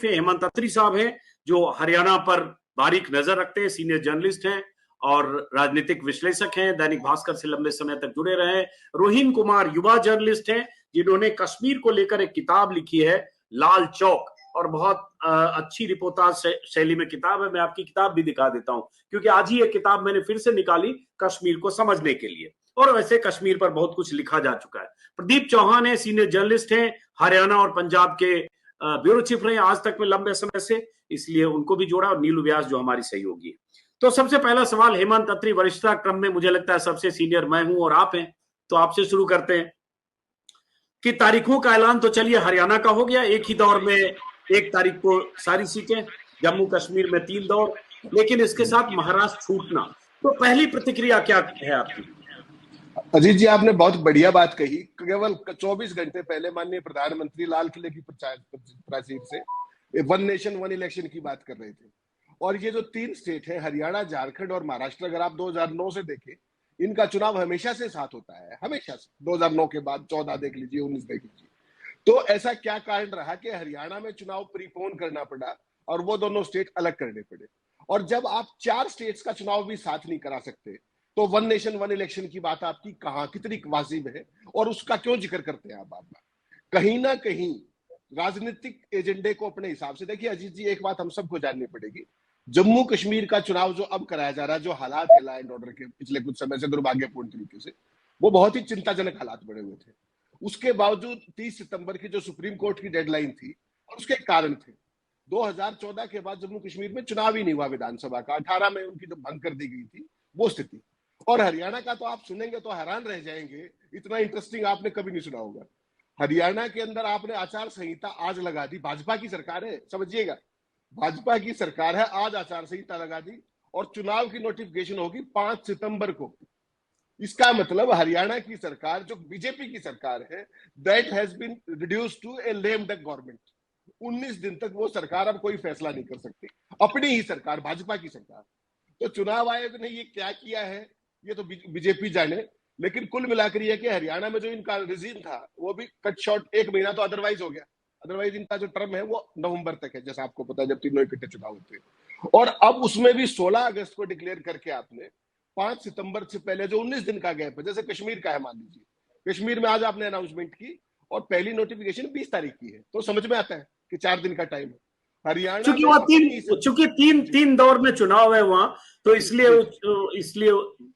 हेमंत अत्री साहब हैं, जो हरियाणा पर बारीक नजर रखते हैं, सीनियर जर्नलिस्ट हैं और राजनीतिक विश्लेषक हैं, दैनिक भास्कर से लंबे समय तक जुड़े रहे हैं। रोहिन कुमार युवा जर्नलिस्ट हैं, जिन्होंने कश्मीर को लेकर एक किताब लिखी है, लाल चौक, और बहुत अच्छी रिपोर्टाज शैली में किताब है। मैं आपकी किताब भी दिखा देता हूं, क्योंकि आज ही ये किताब मैंने फिर से निकाली कश्मीर को समझने के लिए, और वैसे कश्मीर पर बहुत कुछ लिखा जा चुका है। प्रदीप चौहान है, सीनियर जर्नलिस्ट हैं, हरियाणा और पंजाब के ब्यूरो चीफ रहे आज तक में लंबे समय से, इसलिए उनको भी जोड़ा, और नीलू व्यास जो हमारी सहयोगी है। तो सबसे पहला सवाल, हेमंत अत्री वरिष्ठता क्रम में मुझे लगता है सबसे सीनियर मैं हूं और आप हैं, तो आपसे शुरू करते हैं कि तारीखों का ऐलान तो चलिए हरियाणा का हो गया, एक ही दौर में 1 तारीख को सारी सीटें, जम्मू कश्मीर में 3 दौर, लेकिन इसके साथ महाराष्ट्र छूटना, तो पहली प्रतिक्रिया क्या है आपकी? अजीत जी, आपने बहुत बढ़िया बात कही। केवल 24 घंटे पहले माननीय प्रधानमंत्री लाल किले की प्राचीर से वन नेशन वन इलेक्शन की बात कर रहे थे, और ये जो 3 स्टेट है, हरियाणा, झारखंड और महाराष्ट्र, अगर आप 2009 से देखें, इनका चुनाव हमेशा से साथ होता है, हमेशा से। 2009 के बाद 14 देख लीजिए, 19 देख लीजिए। तो ऐसा क्या कारण रहा कि हरियाणा में चुनाव प्रीपोन करना पड़ा और वो दोनों स्टेट अलग करने पड़े? और जब आप 4 स्टेट्स का चुनाव भी साथ नहीं करा सकते, तो वन नेशन वन इलेक्शन की बात आपकी कहां, कितनी वाजिब है, और उसका क्यों जिक्र करते हैं आप बार बार? कहीं ना कहीं राजनीतिक एजेंडे को अपने हिसाब से देखिए। अजीत जी, एक बात हम सबको जाननी पड़ेगी, जम्मू कश्मीर का चुनाव जो अब कराया जा रहा है, जो हालात है लॉ एंड ऑर्डर के पिछले कुछ समय से दुर्भाग्यपूर्ण तरीके से, वो बहुत ही चिंताजनक हालात बने हुए थे। उसके बावजूद 30 सितंबर की जो सुप्रीम कोर्ट की डेडलाइन थी, और उसके कारण थे, 2014 के बाद जम्मू कश्मीर में चुनाव ही नहीं हुआ विधानसभा का, 18 में उनकी जो भंग कर दी गई थी वो स्थिति। और हरियाणा का तो आप सुनेंगे तो हैरान रह जाएंगे, इतना इंटरेस्टिंग आपने कभी नहीं सुना होगा। हरियाणा के अंदर आपने आचार संहिता आज लगा दी, भाजपा की सरकार है, समझिएगा, भाजपा की सरकार है, आज आचार संहिता लगा दी, और चुनाव की नोटिफिकेशन होगी 5 सितंबर को। इसका मतलब हरियाणा की सरकार, जो बीजेपी की सरकार है, that has been reduced to a lame duck government. 19 दिन तक वो सरकार अब कोई फैसला नहीं कर सकती, अपनी ही सरकार, भाजपा की सरकार। तो चुनाव आयोग ने ये क्या किया है, ये तो बीजेपी जाने, लेकिन कुल मिलाकर ये कि हरियाणा में जो इनका रिजीम था, वो भी कट शॉर्ट 1 महीना तो अदरवाइज हो गया। अदरवाइज इनका जो टर्म है वो नवंबर तक है, जैसा आपको पता है, जब तीनों इकट्ठे चुनाव होते हैं। और अब उसमें भी 16 अगस्त को डिक्लेयर करके आपने 5 सितंबर से पहले जो 19 दिन का गैप है, जैसे कश्मीर का है, मान लीजिए कश्मीर में आज आपने अनाउंसमेंट की और पहली नोटिफिकेशन 20 तारीख की है, तो समझ में आता है कि 4 दिन का टाइम है। हरियाणा चूंकि तीन दौर में चुनाव है वहां, तो इसलिए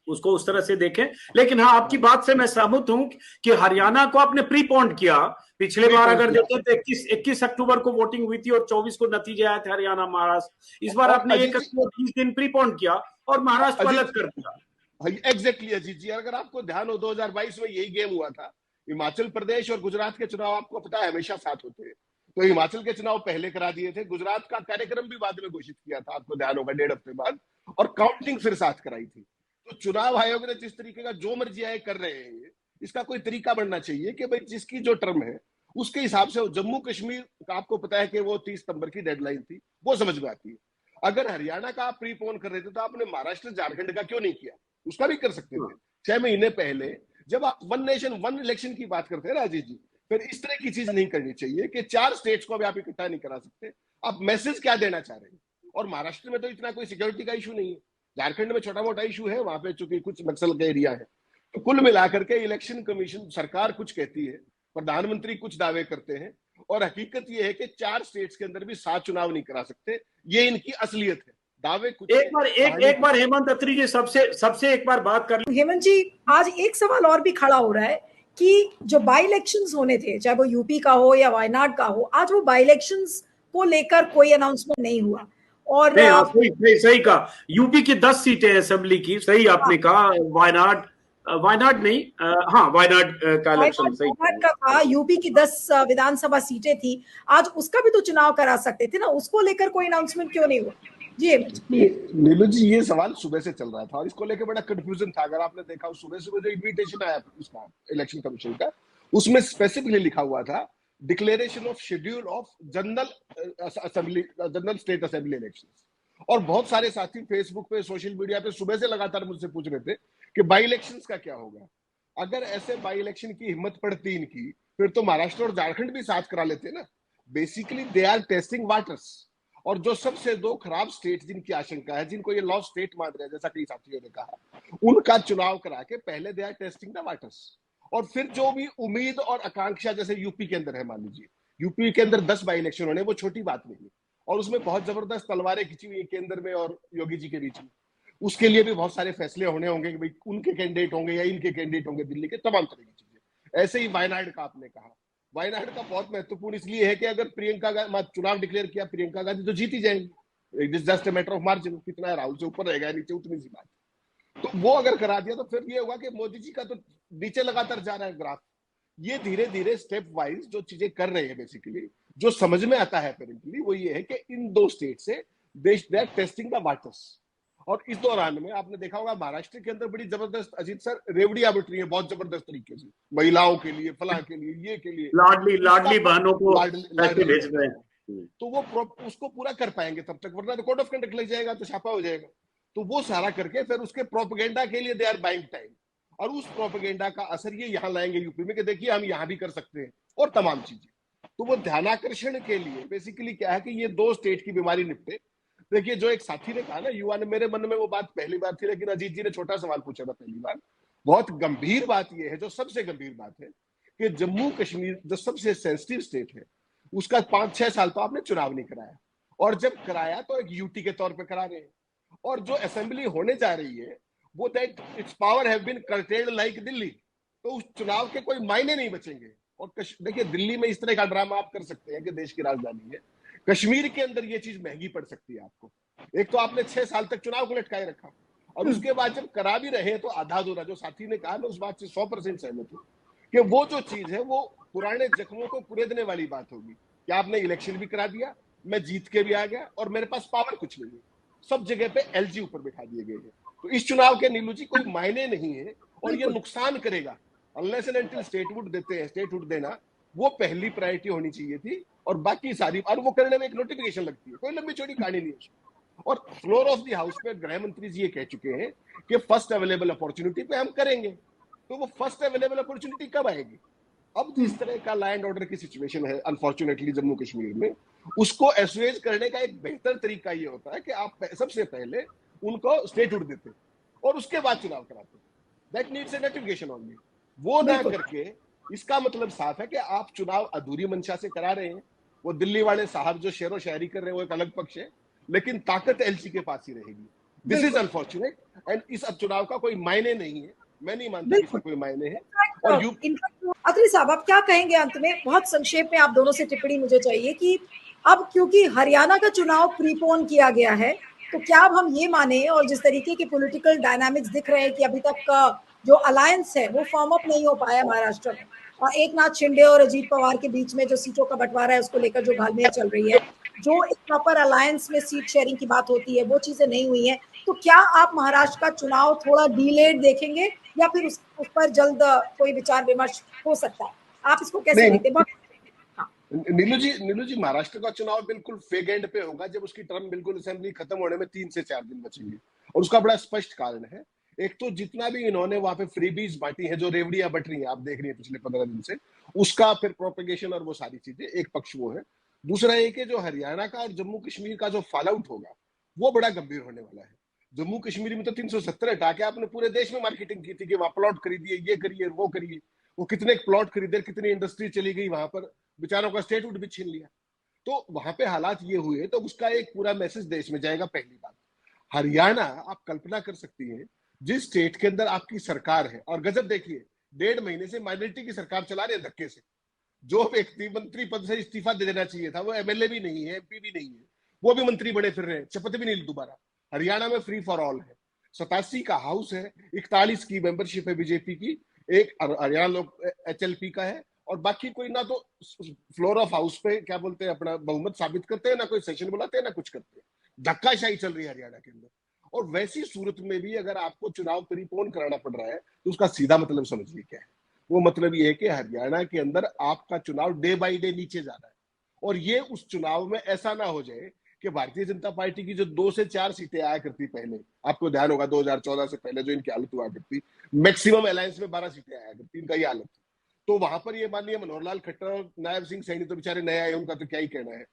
उसको उस तरह से देखें। लेकिन हाँ, आपकी बात से मैं सहमत हूं कि हरियाणा को आपने प्रीपोन्ड किया। पिछले बार अगर देखें तो 21 अक्टूबर को वोटिंग हुई थी और 24 को नतीजे आए थे हरियाणा महाराष्ट्र। इस बार आपने 1 अक्टूबर 20 दिन प्रीपोन्ड किया और महाराष्ट्र को अलग कर दिया। एग्जैक्टली अजीत जी, अगर आपको ध्यान हो, 2022 में यही गेम हुआ था। हिमाचल प्रदेश और गुजरात के चुनाव आपको पता है हमेशा साथ होते हैं, तो हिमाचल के चुनाव पहले करा दिए थे, गुजरात का कार्यक्रम भी बाद में घोषित किया था, आपको ध्यान होगा, 1.5 हफ्ते बाद, और काउंटिंग फिर साथ कराई थी। तो चुनाव आयोग ने जिस तरीके का जो मर्जी आए कर रहे हैं, इसका कोई तरीका बनना चाहिए कि भाई जिसकी जो टर्म है उसके हिसाब से। जम्मू कश्मीर आपको पता है कि वो 30 सितंबर की डेडलाइन थी, वो समझ में आती है। अगर हरियाणा का आप प्रीपोन कर रहे थे, तो आपने महाराष्ट्र झारखंड का क्यों नहीं किया? उसका भी कर सकते थे 6 महीने पहले। जब आप वन नेशन वन इलेक्शन की बात करते हैं राजीव जी, फिर इस तरह की चीज नहीं करनी चाहिए कि 4 स्टेट्स को भी आप इकट्ठा नहीं करा सकते। आप मैसेज क्या देना चाह रहे हैं? और महाराष्ट्र में तो इतना कोई सिक्योरिटी का इशू नहीं है, झारखंड में छोटा मोटा इशू है, वहां पे चूंकि कुछ नक्सल का एरिया है। तो कुल मिलाकर के इलेक्शन कमीशन, सरकार कुछ कहती है, प्रधानमंत्री कुछ दावे करते हैं, और हकीकत यह है कि 4 स्टेट्स के अंदर भी 7 चुनाव नहीं करा सकते। ये इनकी असलियत है, दावे कुछ। एक बार हेमंत अत्री जी सबसे एक बार बात कर ली। हेमंत जी, आज एक सवाल और भी खड़ा हो रहा है कि जो बाई इलेक्शंस होने थे, चाहे वो यूपी का हो या वायनाड का हो, आज वो बाई इलेक्शंस को लेकर कोई अनाउंसमेंट नहीं हुआ। और सही कहा, यूपी की 10 सीटें असेंबली की, सही आपने कहा। वायनाड नहीं, हाँ वायनाड का इलेक्शन सही का था। यूपी की 10 विधानसभा सीटें थी, आज उसका भी तो चुनाव करा सकते थे ना, उसको लेकर कोई अनाउंसमेंट क्यों नहीं हुआ? जी नीलू जी, ये सवाल सुबह से चल रहा था और इसको लेकर बड़ा कंफ्यूजन था। अगर आपने देखा, सुबह सुबह जो इन्विटेशन आया उसका इलेक्शन कमीशन का, उसमें स्पेसिफिकली लिखा हुआ था declaration of schedule of general assembly, general state assembly elections. और बहुत सारे साथी फेसबुक पे, सोशल मीडिया पे सुबह से लगातार मुझसे पूछ रहे थे कि बाई इलेक्शंस का क्या होगा। अगर ऐसे बाई इलेक्शन की हिम्मत पड़ती इनकी, फिर तो महाराष्ट्र और झारखंड भी साथ करा लेते ना। Basically they are testing waters. और जो सबसे दो खराब स्टेट जिनकी आशंका है, जिनको ये लॉस्ट स्टेट मान रहे हैं, जैसा कई साथियों ने कहा, उनका चुनाव करा के पहले they are testing the waters. और फिर जो भी उम्मीद और आकांक्षा, जैसे यूपी के अंदर है, मान लीजिए यूपी के अंदर 10 बाई इलेक्शन होने, वो छोटी बात नहीं है, और उसमें बहुत जबरदस्त तलवारें खिंची हुई है केंद्र में और योगी जी के बीच में। उसके लिए भी बहुत सारे फैसले होने होंगे कि भाई उनके कैंडिडेट होंगे या इनके कैंडिडेट होंगे, दिल्ली के तमाम तरह की चीजें। ऐसे ही वायनाड का आपने कहा, वायनाड का बहुत महत्वपूर्ण इसलिए है कि अगर प्रियंका चुनाव डिक्लेयर किया प्रियंका गांधी तो जीत ही जाएंगी, it is just a matter of margin, कितना है राहुल से ऊपर रहेगा नीचे, उतनी सी बात। तो वो अगर करा दिया तो फिर ये होगा कि मोदी जी का तो नीचे लगातार जा रहा है ग्राफ। ये धीरे धीरे स्टेप वाइज जो चीजें कर रहे हैं, बेसिकली जो समझ में आता है अपेरेंटली वो ये है कि इन दो स्टेट से they are testing the waters. और इस दौरान में आपने देखा होगा महाराष्ट्र के अंदर बड़ी जबरदस्त, अजीत सर, रेवड़ियां बट रही है बहुत जबरदस्त तरीके से, महिलाओं के लिए, फलां के लिए, ये के लिए, लाडली बहनों को पैसे भेज रहे हैं। तो वो उसको पूरा कर पाएंगे तब तक, वरना कोड ऑफ कंडक्ट लग जाएगा तो छापा हो जाएगा। तो वो सारा करके फिर उसके प्रोपेगेंडा के लिए दे आर बाइंग टाइम, और उस प्रोपेगेंडा का असर ये यहाँ लाएंगे यूपी में कि देखिए हम यहाँ भी कर सकते हैं, और तमाम चीजें। तो वो ध्यानाकर्षण के लिए बेसिकली क्या है कि ये दो स्टेट की बीमारी निपटे। देखिए जो एक साथी ने कहा ना, युवा ने, मेरे मन में वो बात पहली बार थी, लेकिन अजीत जी ने छोटा सवाल पूछा था पहली बार। बहुत गंभीर बात ये है, जो सबसे गंभीर बात है, कि जम्मू कश्मीर जो सबसे सेंसिटिव स्टेट है, उसका 5-6 साल तो आपने चुनाव नहीं कराया, और जब कराया तो एक यूटी के तौर पर करा रहे हैं। और जो असेंबली होने जा रही है वो that its power have been curtailed like Delhi, तो उस चुनाव के कोई मायने नहीं बचेंगे। और देखिए दिल्ली में इस तरह का ड्रामा आप कर सकते हैं कि देश की राजधानी है, कश्मीर के अंदर ये चीज महंगी पड़ सकती है आपको। एक तो आपने 6 साल तक चुनाव को लटकाए रखा, और उसके बाद जब करा भी रहे तो आधा अधूरा। जो साथी ने कहा, मैं उस बात से 100% सहमत हूँ कि वो जो चीज है वो पुराने जख्मों को कुरेदने वाली बात होगी कि आपने इलेक्शन भी करा दिया, मैं जीत के भी आ गया, और मेरे पास पावर कुछ नहीं है, सब जगह पे एलजी ऊपर बिठा दिए गए हैं। तो इस चुनाव के नीलू जी कोई मायने नहीं है, और ये नुकसान करेगा अनलेस एंड अनटिल स्टेटहुड देते हैं। स्टेटहुड देना वो पहली प्रायोरिटी होनी चाहिए थी, और बाकी सारी, और वो करने में एक नोटिफिकेशन लगती है, कोई लंबी चौड़ी कहानी नहीं है। और फ्लोर ऑफ द हाउस पे गृह मंत्री जी ये कह चुके हैं कि फर्स्ट अवेलेबल अपॉर्चुनिटी पे हम करेंगे। तो वो फर्स्ट अवेलेबल अपॉर्चुनिटी कब आएगी? अब जिस तरह का लैंड ऑर्डर की सिचुएशन है अनफॉर्चुनेटली जम्मू कश्मीर में, उसको एसुएज करने का एक बेहतर तरीका ये होता है कि आप सबसे पहले उनको स्टेटहुड देते और उसके बाद चुनाव कराते। That needs a notification only. वो ना करके इसका मतलब साफ है कि आप चुनाव अधूरी मंशा से करा रहे हैं। वो दिल्ली वाले साहब जो शेरो शायरी कर रहे हैं वो एक अलग पक्ष है, लेकिन ताकत एलसी के पास ही रहेगी। दिस इज अनफॉर्चुनेट, एंड इस चुनाव का कोई मायने नहीं है, मैं नहीं मानता इसका कोई मायने है। और अत्रे साहब आप क्या कहेंगे अंत में? बहुत संक्षेप में आप दोनों से टिप्पणी मुझे चाहिए कि अब क्योंकि हरियाणा का चुनाव प्रीपोन किया गया है, तो क्या अब हम ये माने, और जिस तरीके के पॉलिटिकल डायनामिक्स दिख रहे हैं कि अभी तक का जो अलायंस है वो फॉर्म अप नहीं हो पाया महाराष्ट्र में, और एक नाथ शिंदे और अजीत पवार के बीच में जो सीटों का बंटवारा है उसको लेकर जो घालमेल चल रही है, जो एक प्रॉपर अलायंस में सीट शेयरिंग की बात होती है, वो चीजें नहीं हुई है, तो क्या आप महाराष्ट्र का चुनाव थोड़ा डिलेड देखेंगे या फिर उस पर जल्द कोई विचार विमर्श हो सकता है? आप इसको कैसे देखते हैं? नीलू जी महाराष्ट्र का चुनाव बिल्कुल फेग एंड पे होगा जब उसकी टर्म बिल्कुल असेंबली खत्म होने में 3 से 4 दिन बचेंगे, और उसका बड़ा स्पष्ट कारण है। एक तो जितना भी इन्होंने वहां पे फ्रीबीज बांटी है, जो रेवड़ियां बट रही हैं आप देख रही हैं पिछले 15 दिन से, उसका फिर प्रोपेगेशन और वो सारी चीजें, एक पक्ष वो है। दूसरा एक है जो हरियाणा का और जम्मू कश्मीर का जो फॉल आउट होगा वो बड़ा गंभीर होने वाला है। जम्मू कश्मीर में तो 370 हटा के आपने पूरे देश में मार्केटिंग की थी कि वहां प्लॉट खरीदिए, ये करिए, वो करिए। वो कितने प्लॉट खरीदे, कितनी इंडस्ट्री चली गई वहां पर, बेचारों का स्टेटहुड भी छीन लिया। तो वहां पे हालात ये हुए, तो उसका एक पूरा मैसेज देश में जाएगा। पहली बात, हरियाणा आप कल्पना कर सकती हैं जिस स्टेट के अंदर आपकी सरकार है, और गजब देखिए 1.5 महीने से माइनॉरिटी की सरकार चला रहे हैं धक्के से। जो व्यक्ति मंत्री पद से इस्तीफा दे देना चाहिए था, वो एमएलए भी नहीं है, एमपी भी नहीं है, वो भी मंत्री बने फिर रहे हैं, शपथ भी नहीं ली दोबारा। हरियाणा में फ्री फॉर ऑल है, 87 का हाउस है, 41 की मेंबरशिप है बीजेपी की, एक हरियाणा लोग एचएलपी का है, और बाकी कोई ना तो फ्लोर ऑफ हाउस पे क्या बोलते हैं अपना बहुमत साबित करते हैं, ना कोई सेशन बुलाते हैं, ना कुछ करते हैं। धक्काशाही चल रही है हरियाणा के अंदर। और वैसी सूरत में भी अगर आपको चुनाव प्रीपोन कराना पड़ रहा है तो उसका सीधा मतलब समझिए क्या है। वो मतलब ये है कि हरियाणा के अंदर आपका चुनाव डे बाय डे नीचे जा रहा है, और ये उस चुनाव में ऐसा ना हो जाए कि भारतीय जनता पार्टी की जो 2 से 4 सीटें आया करती पहले, आपको ध्यान होगा 2014 से पहले जो इनकी हालत हुआ करती, मैक्सिमम अलायंस में 12 सीटें आया करती, इनका ये हालत। तो वहां पर ये माननीय मनोहर लाल खट्टर और नायब सिंह सैनी तो बेचारे नए आए, उनका तो क्या ही कहना है।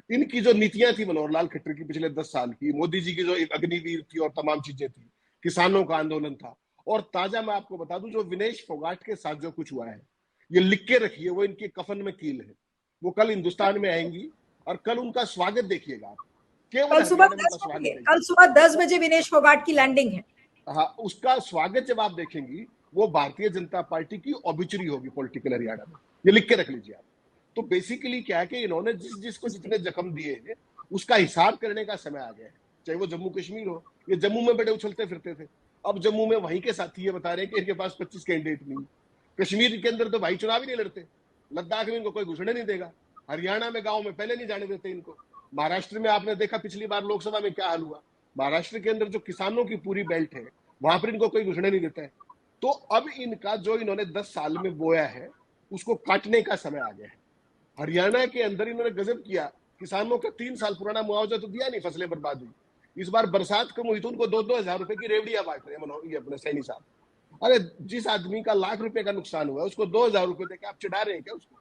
इनकी जो नीतियां थी मनोहर लाल खट्टर की पिछले 10 साल की, मोदी जी की जो एक अग्निवीर थी और तमाम चीजें थी, किसानों का आंदोलन था, और ताजा मैं आपको बता दूं जो विनेश फोगाट के साथ जो कुछ हुआ है, ये लिख के रखिए, वो इनके कफन में कील है। वो कल हिंदुस्तान में आएंगी और कल उनका स्वागत देखिएगा आप, केवल कल सुबह हरियाणा में 10 उनका स्वागत बजे, नहीं। कल सुबह 10 बजे विनेश फोगाट की लैंडिंग है। हाँ, उसका स्वागत जब आप देखेंगी वो भारतीय जनता पार्टी की ऑबिचुरी होगी पॉलिटिकल हरियाणा में, ये लिख के रख लीजिए आप। तो बेसिकली क्या है कि इन्होंने जिसको जितने जख्म दिए हैं उसका हिसाब करने का समय आ गया है। चाहे वो जम्मू कश्मीर हो, ये जम्मू में बड़े उछलते फिरते थे, अब जम्मू में वहीं के साथी ये बता रहे हैं कि इनके पास 25 कैंडिडेट नहीं। कश्मीर के अंदर तो भाई चुनाव ही नहीं लड़ते, लद्दाख में इनको कोई घुसने नहीं देगा, हरियाणा में गाँव में पहले नहीं जाने देते इनको। महाराष्ट्र में आपने देखा पिछली बार लोकसभा में क्या हाल हुआ, महाराष्ट्र के अंदर जो किसानों की पूरी बेल्ट है वहां पर इनको कोई घुसने नहीं देता है। तो अब इनका जो इन्होंने 10 साल में बोया है उसको काटने का समय आ गया है। हरियाणा के अंदर इन्होंने गजब किया, किसानों का 3 साल पुराना मुआवजा तो दिया नहीं, फसलें बर्बाद हुई। इस बार बरसात कम हुई तो उनको 2-2 हजार रुपए की रेवड़ियां बांट रहे हैं अपने सैनी साहब। अरे जिस आदमी का लाख रुपए का नुकसान हुआ उसको 2 हजार रुपए देकर आप चिढ़ा रहे हैं क्या उसको?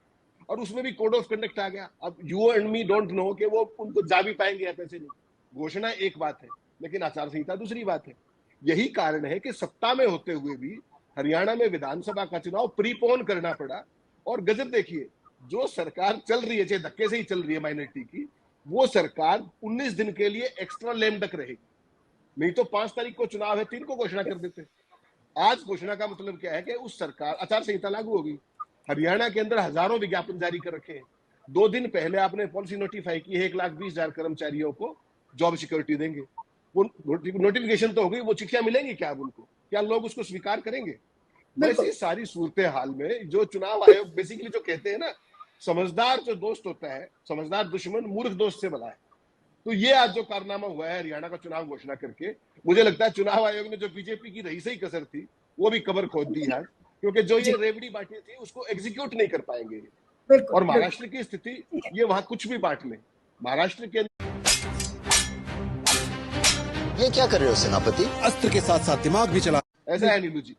और उसमें भी कोड ऑफ कंडक्ट आ गया। अब you and me don't know कि वो उनको जा भी पाएंगे या पैसे नहीं। घोषणा एक बात है लेकिन आचार संहिता दूसरी बात है। यही कारण है कि सत्ता में होते हुए भी हरियाणा में विधानसभा का चुनाव प्रीपोन करना पड़ा। और गजब देखिए, जो सरकार चल रही है, चाहे धक्के से ही चल रही है माइनॉरिटी की, वो सरकार 19 दिन के लिए एक्स्ट्रा लेम डक रहेगी। नहीं तो 5 तारीख को चुनाव है, 3 को घोषणा कर देते। आज घोषणा का मतलब क्या है कि उस सरकार, आचार संहिता लागू होगी। हरियाणा के अंदर हजारों विज्ञापन जारी कर रखे हैं। 2 दिन पहले आपने पॉलिसी नोटिफाई की है, 1,20,000 कर्मचारियों को जॉब सिक्योरिटी देंगे। वो नोटिफिकेशन तो हो गई, वो चिट्ठियां मिलेंगी क्या अब उनको? क्या लोग उसको स्वीकार करेंगे? वैसे सारी सूरत हाल में जो चुनाव आयोग बेसिकली जो कहते हैं ना, समझदार जो दोस्त होता है, समझदार दुश्मन मूर्ख दोस्त से भला है। तो ये आज जो कारनामा हुआ है हरियाणा का चुनाव घोषणा करके, मुझे लगता है चुनाव आयोग ने जो बीजेपी की रही सही कसर थी वो भी कबर खोद दी है, क्योंकि जो ये रेवड़ी बांटी थी उसको एग्जीक्यूट नहीं कर पाएंगे। और महाराष्ट्र की स्थिति, ये वहां कुछ भी बांट ले, महाराष्ट्र के ये क्या कर रहे हो सेनापति? अस्त्र के साथ साथ दिमाग भी चला। ऐसा है नीलू जी।